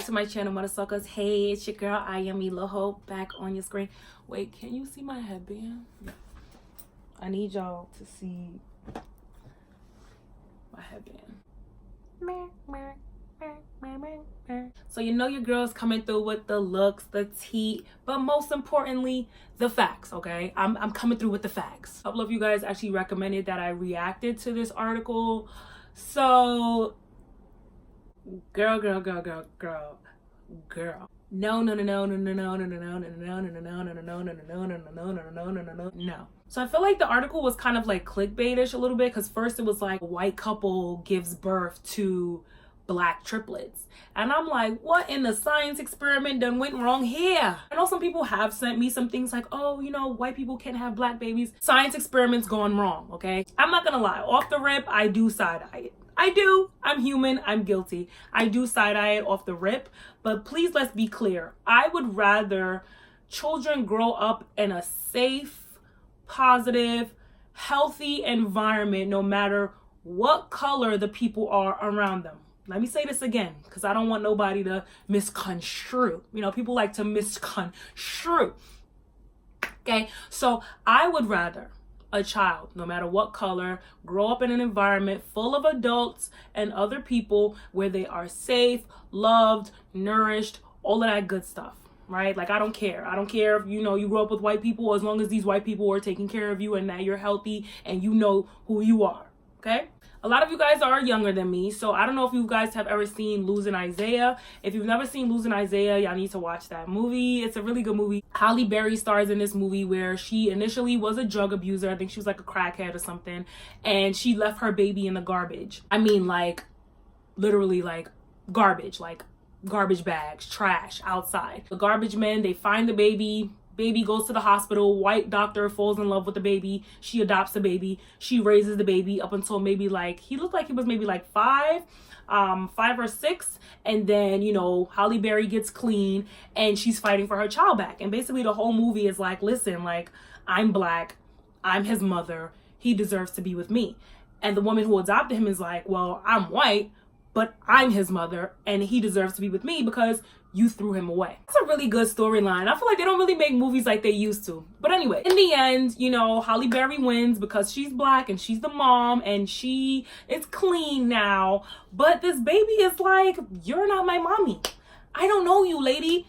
to my channel, Mother Suckers. Hey, it's your girl, I am Loho, back on your screen. Wait, can you see my headband? I need y'all to see my headband. So you know your girl's coming through with the looks, the tea, but most importantly, the facts, okay? I'm coming through with the facts. A couple of you guys actually recommended that I reacted to this article. So, girl. No. So I feel like the article was kind of like clickbaitish a little bit, because first it was like a white couple gives birth to black triplets, and I'm like, what in the science experiment done went wrong here? I know some people have sent me some things like, oh, you know, white people can't have black babies. Science experiments gone wrong, okay? I'm not gonna lie, off the rip, I do side-eye it. I do. I'm human. I'm guilty. I do side-eye it off the rip. But please, let's be clear. I would rather children grow up in a safe, positive, healthy environment, no matter what color the people are around them. Let me say this again, because I don't want nobody to misconstrue. You know, people like to misconstrue. Okay, so I would rather a child, no matter what color, grow up in an environment full of adults and other people where they are safe, loved, nourished, all of that good stuff, right? Like, I don't care. I don't care if, you know, you grow up with white people, as long as these white people are taking care of you and that you're healthy and you know who you are, okay? A lot of you guys are younger than me, so I don't know if you guys have ever seen Losing Isaiah. If you've never seen Losing Isaiah, y'all need to watch that movie. It's a really good movie. Halle Berry stars in this movie where she initially was a drug abuser. I think she was like a crackhead or something, and she left her baby in the garbage. I mean, like, literally, like, garbage bags, trash outside. The garbage men, they find the baby. Baby goes to the hospital. White doctor falls in love with the baby. She adopts the baby. She raises the baby up until maybe, like, he looked like he was maybe like 5 or 6. And then, you know, Halle Berry gets clean and she's fighting for her child back. And basically the whole movie is like, listen, like, I'm black. I'm his mother. He deserves to be with me. And the woman who adopted him is like, well, I'm white, but I'm his mother and he deserves to be with me because you threw him away. It's a really good storyline. I feel like they don't really make movies like they used to. But anyway, in the end, you know, Halle Berry wins because she's black and she's the mom and she is clean now. But this baby is like, you're not my mommy. I don't know you, lady.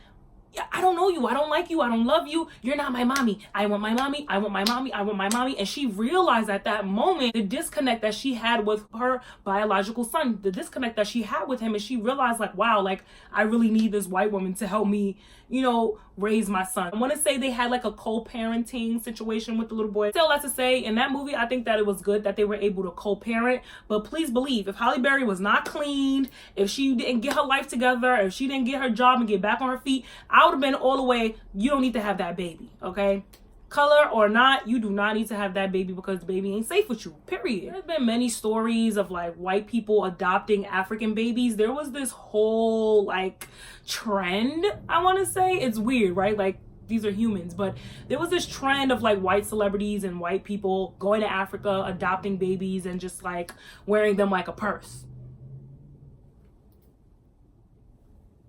I don't know you. I don't like you. I don't love you. You're not my mommy. I want my mommy. I want my mommy. I want my mommy. And she realized at that moment the disconnect that she had with her biological son, the disconnect that she had with him. And she realized, like, wow, like, I really need this white woman to help me, you know, raise my son. I want to say they had like a co-parenting situation with the little boy. Still, that's to say, in that movie, I think that it was good that they were able to co-parent. But please believe, if Halle Berry was not cleaned, if she didn't get her life together, if she didn't get her job and get back on her feet, I would have been all the way, you don't need to have that baby, okay? Color or not, you do not need to have that baby because the baby ain't safe with you, period. There's been many stories of like white people adopting African babies. There was this whole like trend, I want to say. It's weird, right? Like, these are humans, but there was this trend of like white celebrities and white people going to Africa, adopting babies and just like wearing them like a purse.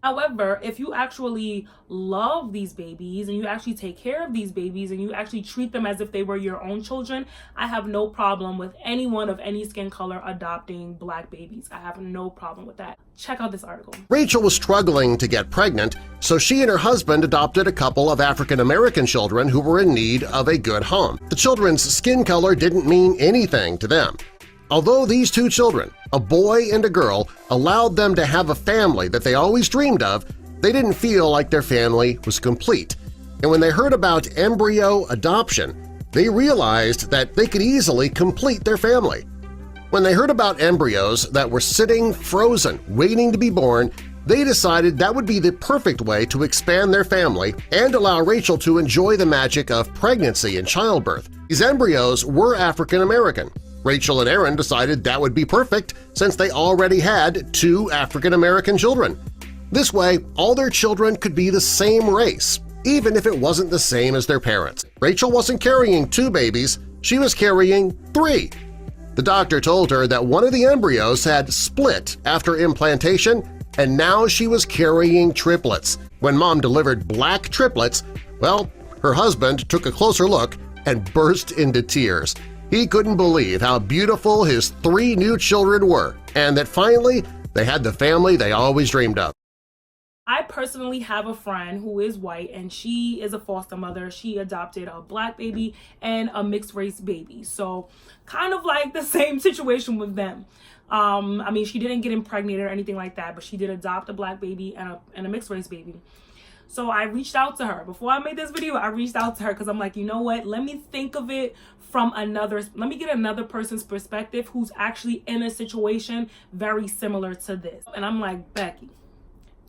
However, if you actually love these babies and you actually take care of these babies and you actually treat them as if they were your own children, I have no problem with anyone of any skin color adopting black babies. I have no problem with that. Check out this article. Rachel was struggling to get pregnant, so she and her husband adopted a couple of African-American children who were in need of a good home. The children's skin color didn't mean anything to them. Although these two children, a boy and a girl, allowed them to have a family that they always dreamed of, they didn't feel like their family was complete. And when they heard about embryo adoption, they realized that they could easily complete their family. When they heard about embryos that were sitting frozen, waiting to be born, they decided that would be the perfect way to expand their family and allow Rachel to enjoy the magic of pregnancy and childbirth. These embryos were African American. Rachel and Aaron decided that would be perfect since they already had 2 African-American children. This way, all their children could be the same race, even if it wasn't the same as their parents. Rachel wasn't carrying 2 babies, she was carrying 3. The doctor told her that one of the embryos had split after implantation and now she was carrying triplets. When Mom delivered black triplets, well, her husband took a closer look and burst into tears. He couldn't believe how beautiful his 3 new children were, and that finally they had the family they always dreamed of. I personally have a friend who is white, and she is a foster mother. She adopted a black baby and a mixed race baby. So kind of like the same situation with them. I mean, she didn't get impregnated or anything like that, but she did adopt a black baby and a mixed race baby. So I reached out to her. Before I made this video, I reached out to her because I'm like, you know what? Let me think of it from let me get another person's perspective who's actually in a situation very similar to this. And I'm like, Becky.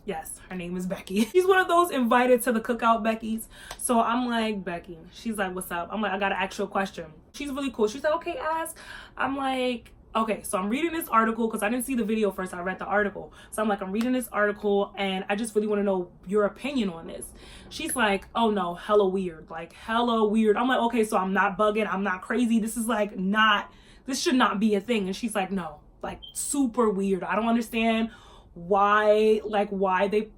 Yes, her name is Becky. She's one of those invited to the cookout Beckys. So I'm like, Becky. She's like, what's up? I'm like, I got to ask you a question. She's really cool. She's like, okay, ask. I'm like, okay, so I'm reading this article because I didn't see the video first. I read the article. So I'm like, I'm reading this article and I just really want to know your opinion on this. She's like, oh no, hella weird. Like, hella weird. I'm like, okay, so I'm not bugging. I'm not crazy. This is like this should not be a thing. And she's like, no, like super weird. I don't understand why they,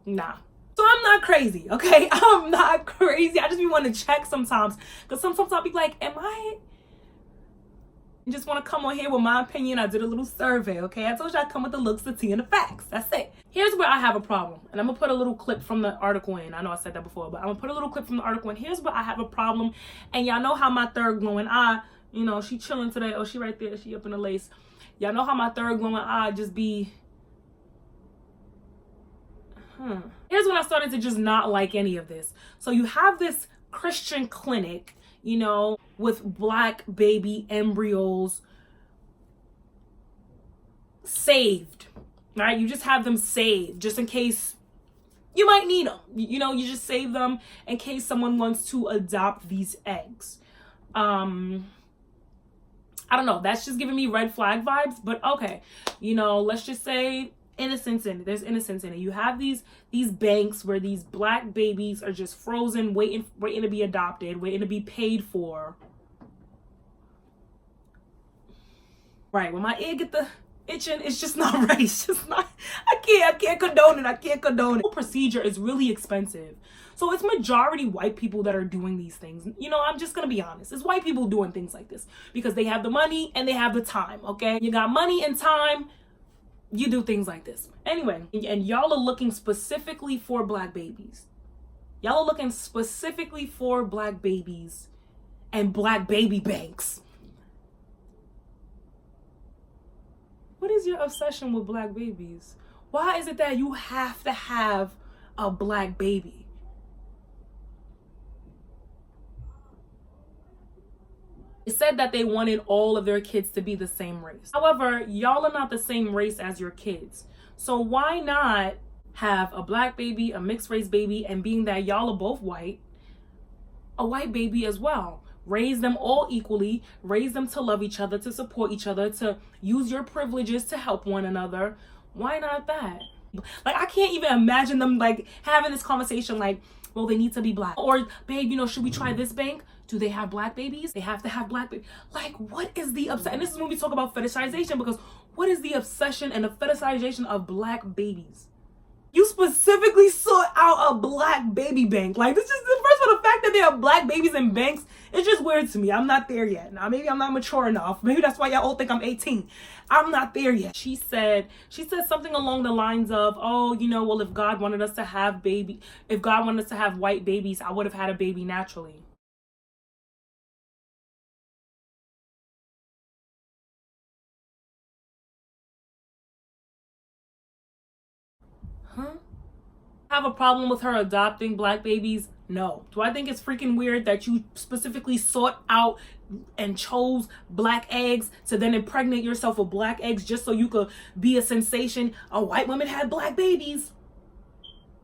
nah. So I'm not crazy, okay? I'm not crazy. I just be wanting to check sometimes. Because sometimes I'll be like, I just want to come on here with my opinion. I did a little survey, okay? I told you I come with the looks, the tea, and the facts. That's it. Here's where I have a problem. And I'm going to put a little clip from the article in. I know I said that before, but I'm going to put a little clip from the article in. Here's where I have a problem. And y'all know how my third glowing eye, you know, she chilling today. Oh, she right there. She up in the lace. Y'all know how my third glowing eye just be... Here's when I started to just not like any of this. So you have this Christian clinic, you know, with black baby embryos saved, right? You just have them saved just in case you might need them. You know, you just save them in case someone wants to adopt these eggs. I don't know. That's just giving me red flag vibes, but okay. You know, let's just say innocence in it. There's innocence in it. You have these banks where these black babies are just frozen, waiting to be adopted, waiting to be paid for. Right, when my ear get the itching, it's just not right. It's just not, I can't condone it. I can't condone it. The procedure is really expensive. So it's majority white people that are doing these things. You know, I'm just gonna be honest. It's white people doing things like this because they have the money and they have the time, okay? You got money and time, you do things like this. Anyway, and y'all are looking specifically for black babies. Y'all are looking specifically for black babies and black baby banks. What is your obsession with black babies? Why is it that you have to have a black baby? It said that they wanted all of their kids to be the same race. However, y'all are not the same race as your kids. So why not have a black baby, a mixed race baby, and being that y'all are both white, a white baby as well? Raise them all equally, raise them to love each other, to support each other, to use your privileges to help one another. Why not that? Like, I can't even imagine them like having this conversation like, well, they need to be black. Or, babe, you know, should we try this bank? Do they have black babies? They have to have black babies. Like, what is the obsession? And this is when we talk about fetishization, because what is the obsession and the fetishization of black babies? You specifically sought out a black baby bank. Like, this is the first one. The fact that there are black babies in banks, it's just weird to me. I'm not there yet. Now, maybe I'm not mature enough. Maybe that's why y'all all think I'm 18. I'm not there yet. She said something along the lines of, oh, you know, well, if God wanted us to have white babies, I would have had a baby naturally. Huh? Have a problem with her adopting black babies? No. Do I think it's freaking weird that you specifically sought out and chose black eggs to then impregnate yourself with black eggs just so you could be a sensation? A white woman had black babies.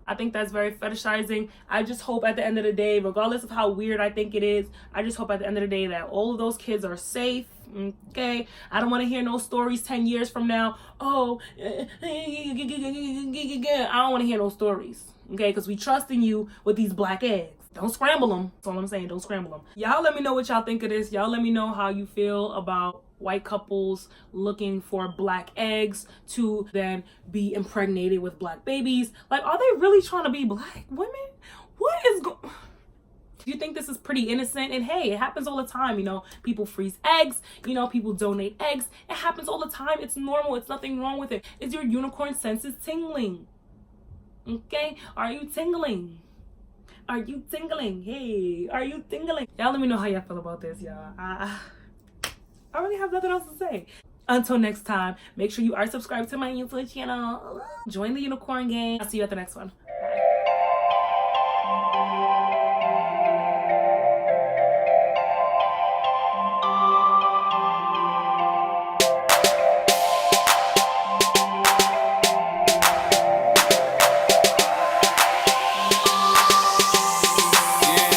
I think that's very fetishizing. I just hope at the end of the day, regardless of how weird I think it is, I just hope at the end of the day that all of those kids are safe. Okay, I don't want to hear no stories 10 years from now. Oh, I don't want to hear no stories. Okay, because we trust in you with these black eggs. Don't scramble them. That's all I'm saying. Don't scramble them. Y'all let me know what y'all think of this. Y'all let me know how you feel about white couples looking for black eggs to then be impregnated with black babies. Like, are they really trying to be black women? What is going? You think this is pretty innocent? And hey, it happens all the time. You know, people freeze eggs. You know, people donate eggs. It happens all the time. It's normal. It's nothing wrong with it. Is your unicorn senses tingling? Okay, are you tingling? Are you tingling? Hey, are you tingling? Y'all let me know how y'all feel about this, y'all. I really have nothing else to say. Until next time, make sure you are subscribed to my YouTube channel. Join the unicorn gang. I'll see you at the next one.